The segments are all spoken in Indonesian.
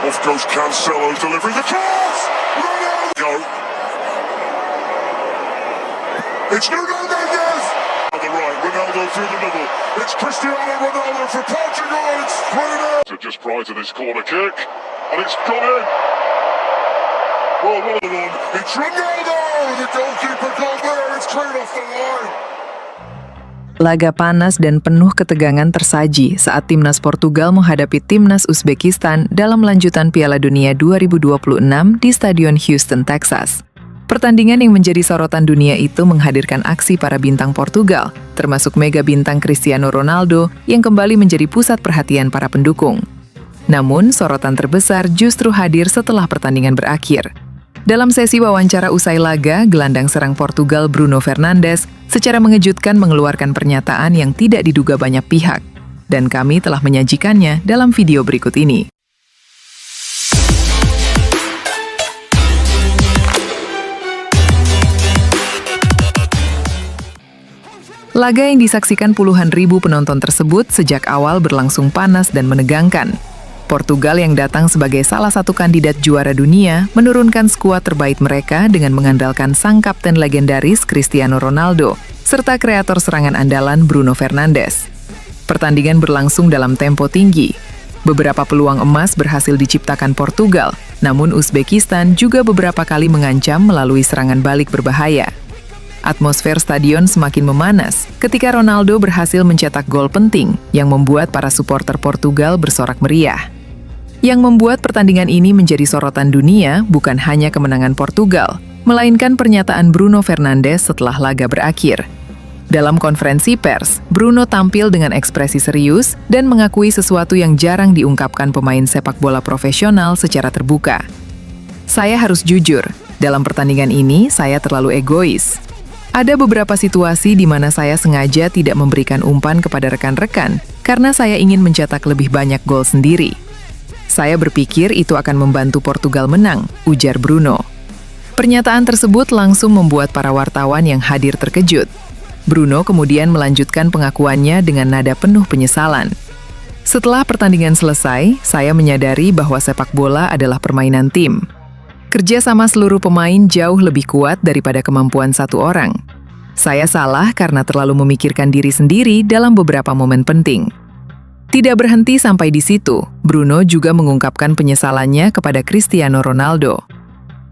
Off goes Cancelo, delivering the cross! Ronaldo! It's Nuno Mendes! On the right, Ronaldo through the middle. It's Cristiano Ronaldo for Portugal, and it's 3-0! Just prior to this corner kick, and it's gone in! Well, what a one! It's Ronaldo! The goalkeeper got there, it's cleared off the line! Laga panas dan penuh ketegangan tersaji saat timnas Portugal menghadapi timnas Uzbekistan dalam lanjutan Piala Dunia 2026 di Stadion Houston, Texas. Pertandingan yang menjadi sorotan dunia itu menghadirkan aksi para bintang Portugal, termasuk mega bintang Cristiano Ronaldo yang kembali menjadi pusat perhatian para pendukung. Namun, sorotan terbesar justru hadir setelah pertandingan berakhir. Dalam sesi wawancara usai laga, gelandang serang Portugal Bruno Fernandes secara mengejutkan mengeluarkan pernyataan yang tidak diduga banyak pihak. Dan kami telah menyajikannya dalam video berikut ini. Laga yang disaksikan puluhan ribu penonton tersebut sejak awal berlangsung panas dan menegangkan. Portugal yang datang sebagai salah satu kandidat juara dunia menurunkan skuad terbaik mereka dengan mengandalkan sang kapten legendaris Cristiano Ronaldo serta kreator serangan andalan Bruno Fernandes. Pertandingan berlangsung dalam tempo tinggi. Beberapa peluang emas berhasil diciptakan Portugal, namun Uzbekistan juga beberapa kali mengancam melalui serangan balik berbahaya. Atmosfer stadion semakin memanas ketika Ronaldo berhasil mencetak gol penting yang membuat para supporter Portugal bersorak meriah. Yang membuat pertandingan ini menjadi sorotan dunia bukan hanya kemenangan Portugal, melainkan pernyataan Bruno Fernandes setelah laga berakhir. Dalam konferensi pers, Bruno tampil dengan ekspresi serius dan mengakui sesuatu yang jarang diungkapkan pemain sepak bola profesional secara terbuka. Saya harus jujur, dalam pertandingan ini saya terlalu egois. Ada beberapa situasi di mana saya sengaja tidak memberikan umpan kepada rekan-rekan karena saya ingin mencetak lebih banyak gol sendiri. Saya berpikir itu akan membantu Portugal menang, ujar Bruno. Pernyataan tersebut langsung membuat para wartawan yang hadir terkejut. Bruno kemudian melanjutkan pengakuannya dengan nada penuh penyesalan. Setelah pertandingan selesai, saya menyadari bahwa sepak bola adalah permainan tim. Kerja sama seluruh pemain jauh lebih kuat daripada kemampuan satu orang. Saya salah karena terlalu memikirkan diri sendiri dalam beberapa momen penting. Tidak berhenti sampai di situ, Bruno juga mengungkapkan penyesalannya kepada Cristiano Ronaldo.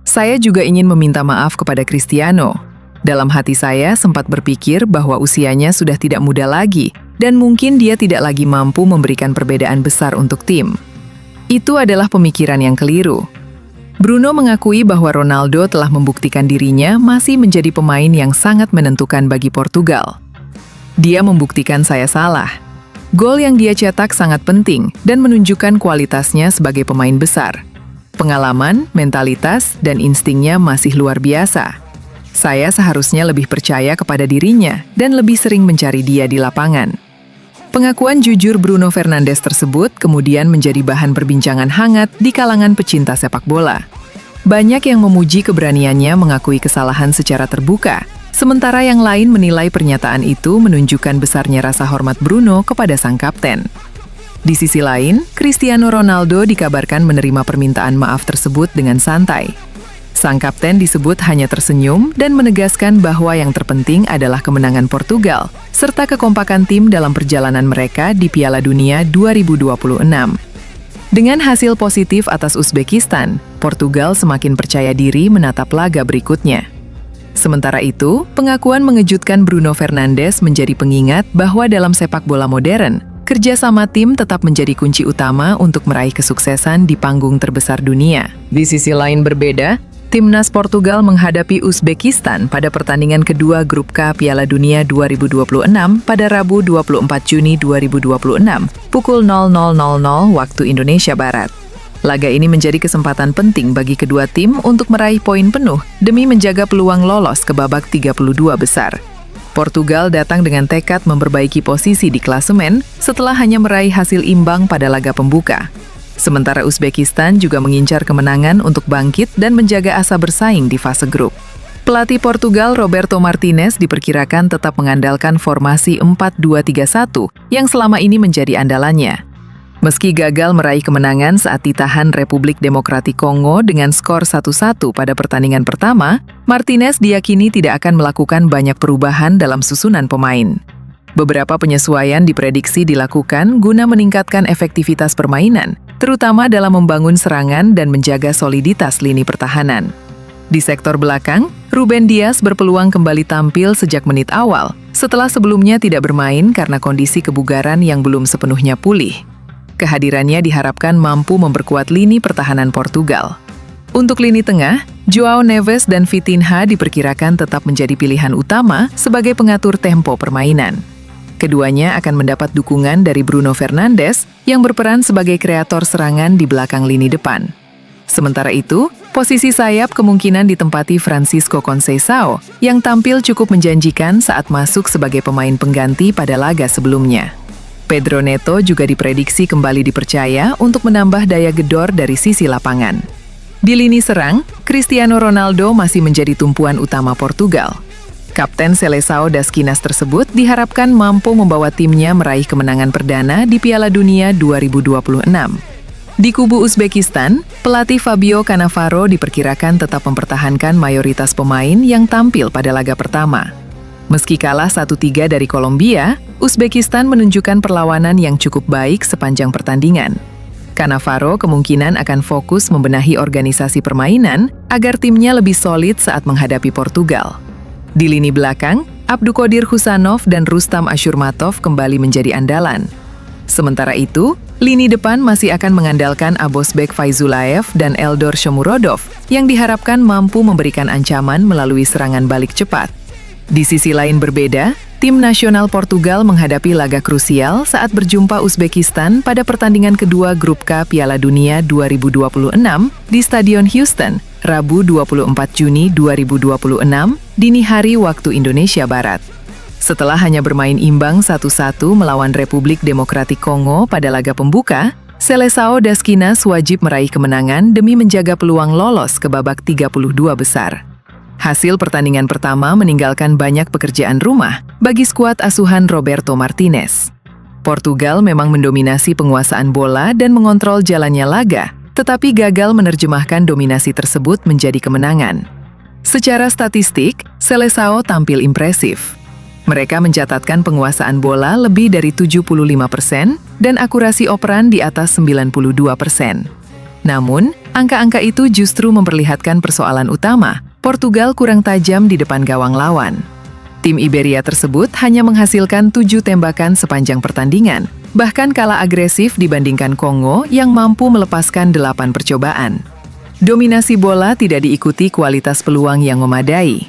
Saya juga ingin meminta maaf kepada Cristiano. Dalam hati saya sempat berpikir bahwa usianya sudah tidak muda lagi, dan mungkin dia tidak lagi mampu memberikan perbedaan besar untuk tim. Itu adalah pemikiran yang keliru. Bruno mengakui bahwa Ronaldo telah membuktikan dirinya masih menjadi pemain yang sangat menentukan bagi Portugal. Dia membuktikan saya salah. Gol yang dia cetak sangat penting dan menunjukkan kualitasnya sebagai pemain besar. Pengalaman, mentalitas, dan instingnya masih luar biasa. Saya seharusnya lebih percaya kepada dirinya dan lebih sering mencari dia di lapangan. Pengakuan jujur Bruno Fernandes tersebut kemudian menjadi bahan perbincangan hangat di kalangan pecinta sepak bola. Banyak yang memuji keberaniannya mengakui kesalahan secara terbuka, sementara yang lain menilai pernyataan itu menunjukkan besarnya rasa hormat Bruno kepada sang kapten. Di sisi lain, Cristiano Ronaldo dikabarkan menerima permintaan maaf tersebut dengan santai. Sang kapten disebut hanya tersenyum dan menegaskan bahwa yang terpenting adalah kemenangan Portugal, serta kekompakan tim dalam perjalanan mereka di Piala Dunia 2026. Dengan hasil positif atas Uzbekistan, Portugal semakin percaya diri menatap laga berikutnya. Sementara itu, pengakuan mengejutkan Bruno Fernandes menjadi pengingat bahwa dalam sepak bola modern, kerjasama tim tetap menjadi kunci utama untuk meraih kesuksesan di panggung terbesar dunia. Di sisi lain berbeda, timnas Portugal menghadapi Uzbekistan pada pertandingan kedua Grup K Piala Dunia 2026 pada Rabu 24 Juni 2026, pukul 00.00 waktu Indonesia Barat. Laga ini menjadi kesempatan penting bagi kedua tim untuk meraih poin penuh demi menjaga peluang lolos ke babak 32 besar. Portugal datang dengan tekad memperbaiki posisi di klasemen setelah hanya meraih hasil imbang pada laga pembuka. Sementara Uzbekistan juga mengincar kemenangan untuk bangkit dan menjaga asa bersaing di fase grup. Pelatih Portugal Roberto Martinez diperkirakan tetap mengandalkan formasi 4-2-3-1 yang selama ini menjadi andalannya. Meski gagal meraih kemenangan saat ditahan Republik Demokratik Kongo dengan skor 1-1 pada pertandingan pertama, Martinez diyakini tidak akan melakukan banyak perubahan dalam susunan pemain. Beberapa penyesuaian diprediksi dilakukan guna meningkatkan efektivitas permainan, terutama dalam membangun serangan dan menjaga soliditas lini pertahanan. Di sektor belakang, Ruben Dias berpeluang kembali tampil sejak menit awal, setelah sebelumnya tidak bermain karena kondisi kebugaran yang belum sepenuhnya pulih. Kehadirannya diharapkan mampu memperkuat lini pertahanan Portugal. Untuk lini tengah, João Neves dan Vitinha diperkirakan tetap menjadi pilihan utama sebagai pengatur tempo permainan. Keduanya akan mendapat dukungan dari Bruno Fernandes yang berperan sebagai kreator serangan di belakang lini depan. Sementara itu, posisi sayap kemungkinan ditempati Francisco Conceição yang tampil cukup menjanjikan saat masuk sebagai pemain pengganti pada laga sebelumnya. Pedro Neto juga diprediksi kembali dipercaya untuk menambah daya gedor dari sisi lapangan. Di lini serang, Cristiano Ronaldo masih menjadi tumpuan utama Portugal. Kapten Seleção das Quinas tersebut diharapkan mampu membawa timnya meraih kemenangan perdana di Piala Dunia 2026. Di kubu Uzbekistan, pelatih Fabio Cannavaro diperkirakan tetap mempertahankan mayoritas pemain yang tampil pada laga pertama. Meski kalah 1-3 dari Kolombia, Uzbekistan menunjukkan perlawanan yang cukup baik sepanjang pertandingan. Cannavaro kemungkinan akan fokus membenahi organisasi permainan agar timnya lebih solid saat menghadapi Portugal. Di lini belakang, Abduqodir Husanov dan Rustam Ashurmatov kembali menjadi andalan. Sementara itu, lini depan masih akan mengandalkan Abosbek Faizulaev dan Eldor Shomurodov yang diharapkan mampu memberikan ancaman melalui serangan balik cepat. Di sisi lain berbeda, tim nasional Portugal menghadapi laga krusial saat berjumpa Uzbekistan pada pertandingan kedua Grup K Piala Dunia 2026 di Stadion Houston, Rabu 24 Juni 2026, dini hari waktu Indonesia Barat. Setelah hanya bermain imbang 1-1 melawan Republik Demokratik Kongo pada laga pembuka, Seleção das Quinas wajib meraih kemenangan demi menjaga peluang lolos ke babak 32 besar. Hasil pertandingan pertama meninggalkan banyak pekerjaan rumah bagi skuad asuhan Roberto Martinez. Portugal memang mendominasi penguasaan bola dan mengontrol jalannya laga, tetapi gagal menerjemahkan dominasi tersebut menjadi kemenangan. Secara statistik, Seleção tampil impresif. Mereka mencatatkan penguasaan bola lebih dari 75% dan akurasi operan di atas 92%. Namun, angka-angka itu justru memperlihatkan persoalan utama. Portugal kurang tajam di depan gawang lawan. Tim Iberia tersebut hanya menghasilkan 7 tembakan sepanjang pertandingan, bahkan kalah agresif dibandingkan Kongo yang mampu melepaskan 8 percobaan. Dominasi bola tidak diikuti kualitas peluang yang memadai.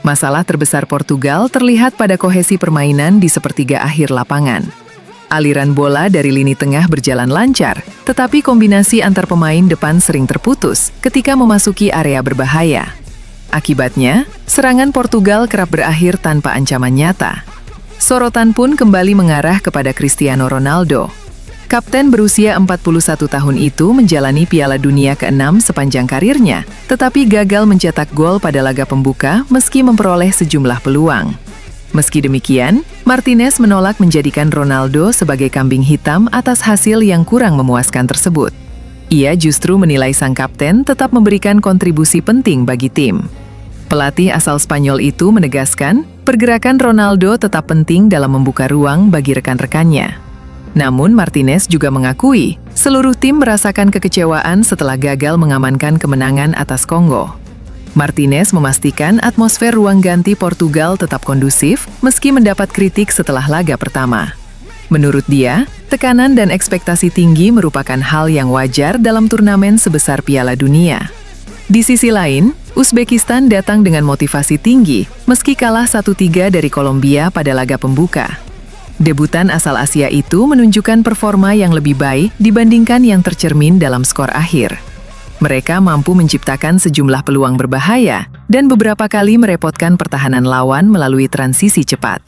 Masalah terbesar Portugal terlihat pada kohesi permainan di sepertiga akhir lapangan. Aliran bola dari lini tengah berjalan lancar, tetapi kombinasi antar pemain depan sering terputus ketika memasuki area berbahaya. Akibatnya, serangan Portugal kerap berakhir tanpa ancaman nyata. Sorotan pun kembali mengarah kepada Cristiano Ronaldo. Kapten berusia 41 tahun itu menjalani Piala Dunia ke-6 sepanjang karirnya, tetapi gagal mencetak gol pada laga pembuka meski memperoleh sejumlah peluang. Meski demikian, Martinez menolak menjadikan Ronaldo sebagai kambing hitam atas hasil yang kurang memuaskan tersebut. Ia justru menilai sang kapten tetap memberikan kontribusi penting bagi tim. Pelatih asal Spanyol itu menegaskan, pergerakan Ronaldo tetap penting dalam membuka ruang bagi rekan-rekannya. Namun Martinez juga mengakui, seluruh tim merasakan kekecewaan setelah gagal mengamankan kemenangan atas Kongo. Martinez memastikan atmosfer ruang ganti Portugal tetap kondusif meski mendapat kritik setelah laga pertama. Menurut dia, tekanan dan ekspektasi tinggi merupakan hal yang wajar dalam turnamen sebesar Piala Dunia. Di sisi lain, Uzbekistan datang dengan motivasi tinggi meski kalah 1-3 dari Kolombia pada laga pembuka. Debutan asal Asia itu menunjukkan performa yang lebih baik dibandingkan yang tercermin dalam skor akhir. Mereka mampu menciptakan sejumlah peluang berbahaya dan beberapa kali merepotkan pertahanan lawan melalui transisi cepat.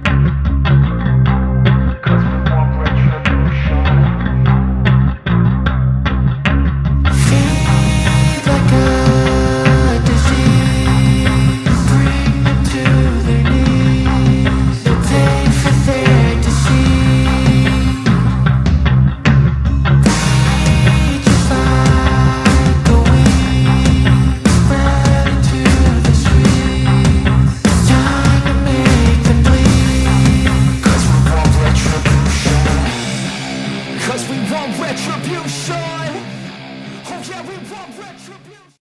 Cause we want retribution. Oh yeah, we want retribution.